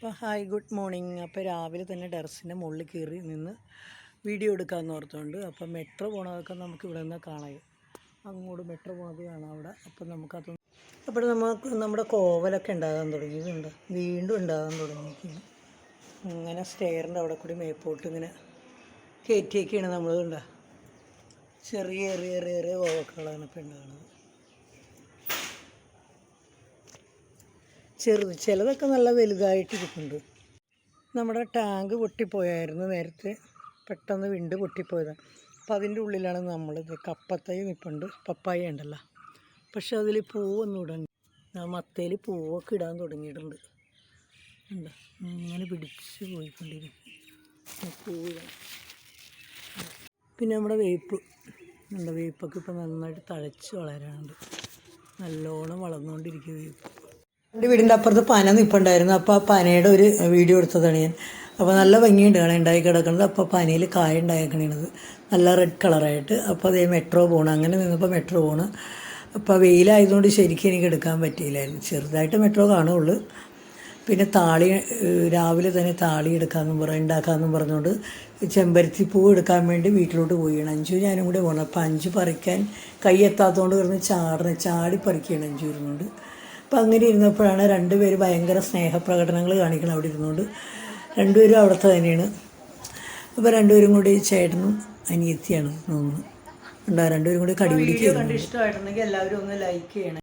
അപ്പോൾ hi good morning. അപ്പോൾ രാവിലെ തന്നെ ടെറസിൻ്റെ മുകളിൽ കയറി നിന്ന് വീഡിയോ എടുക്കാമെന്ന് ഓർത്തുകൊണ്ട് അപ്പോൾ മെട്രോ പോണതൊക്കെ നമുക്ക് ഇവിടെ നിന്ന് കാണാം. അങ്ങോട്ട് മെട്രോ പോണത് കാണാം അവിടെ. അപ്പോൾ നമുക്കത് അപ്പോൾ നമ്മുടെ കോവലൊക്കെ ഉണ്ടാകാൻ തുടങ്ങിയിട്ടുണ്ട്, വീണ്ടും ഉണ്ടാകാൻ തുടങ്ങിയിരിക്കുന്നു. ഇങ്ങനെ സ്റ്റെയറിൻ്റെ അവിടെ കൂടി മേപ്പോട്ട് ഇങ്ങനെ കയറ്റിയൊക്കെയാണ് നമ്മൾ കണ്ട ചെറിയ ചെറിയ കോവക്കളാണ് ഇപ്പോൾ ഉണ്ടാകുന്നത്. ചിലതൊക്കെ നല്ല വലുതായിട്ടിരിക്കുന്നുണ്ട്. നമ്മുടെ ടാങ്ക് പൊട്ടിപ്പോയായിരുന്നു നേരത്തെ, പെട്ടെന്ന് വിണ്ട് പൊട്ടിപ്പോയതാണ്. അപ്പോൾ അതിൻ്റെ ഉള്ളിലാണ് നമ്മളിത് കപ്പത്തൈ നിൽപ്പുണ്ട്, പപ്പായ ഉണ്ടല്ലോ. പക്ഷെ അതിൽ പൂവൊന്നും ഇടങ്ങി, മത്തയിൽ പൂവൊക്കെ ഇടാൻ തുടങ്ങിയിട്ടുണ്ട്. ഉണ്ട് ഇങ്ങനെ പിടിച്ച് പോയിക്കൊണ്ടിരിക്കും പൂവ്. പിന്നെ നമ്മുടെ വേപ്പൊക്കെ ഇപ്പോൾ നന്നായിട്ട് തഴച്ച് വളരാനുണ്ട്, നല്ലോണം വളർന്നുകൊണ്ടിരിക്കുക വേപ്പ്. എൻ്റെ വീടിൻ്റെ അപ്പുറത്ത് പന നിൽപ്പുണ്ടായിരുന്നു. അപ്പോൾ ആ പനയുടെ ഒരു വീഡിയോ എടുത്തതാണ് ഞാൻ. അപ്പോൾ നല്ല ഭംഗിയുണ്ട് കാണാൻ ഉണ്ടായി കിടക്കുന്നത്. അപ്പോൾ പനയിൽ കായ ഉണ്ടായേക്കണത് നല്ല റെഡ് കളറായിട്ട്. അപ്പോൾ അതേ മെട്രോ പോകണം, അങ്ങനെ നിന്നപ്പോൾ മെട്രോ പോകണം. അപ്പോൾ വെയിലായതുകൊണ്ട് ശരിക്കും എനിക്ക് എടുക്കാൻ പറ്റിയില്ലായിരുന്നു. ചെറുതായിട്ട് മെട്രോ കാണുള്ളൂ. പിന്നെ രാവിലെ തന്നെ താളി ഉണ്ടാക്കാമെന്നും പറഞ്ഞുകൊണ്ട് ചെമ്പരത്തി പൂ എടുക്കാൻ വേണ്ടി വീട്ടിലോട്ട് പോവുകയാണ്. അഞ്ചു ഞാനും കൂടെ പോകണം. അപ്പോൾ അഞ്ചു പറിക്കാൻ കൈ എത്താത്തതുകൊണ്ട് കിടന്ന് ചാടി പറിക്കുകയാണ് അഞ്ചു ഇരുന്നുകൊണ്ട്. അപ്പം അങ്ങനെ ഇരുന്നപ്പോഴാണ് രണ്ടുപേര് ഭയങ്കര സ്നേഹപ്രകടനങ്ങൾ കാണിക്കണം അവിടെ ഇരുന്നുകൊണ്ട്. രണ്ടുപേരും അവിടുത്തെ തന്നെയാണ്. അപ്പോൾ രണ്ടുപേരും കൂടി ചേട്ടനും അനിയത്തിയാണ് തോന്നുന്നു. രണ്ടുപേരും കൂടി കടിപിടിക്കുക. ഇഷ്ടമായിട്ടുണ്ടെങ്കിൽ എല്ലാവരും ഒന്ന് ലൈക്ക് ചെയ്യണം.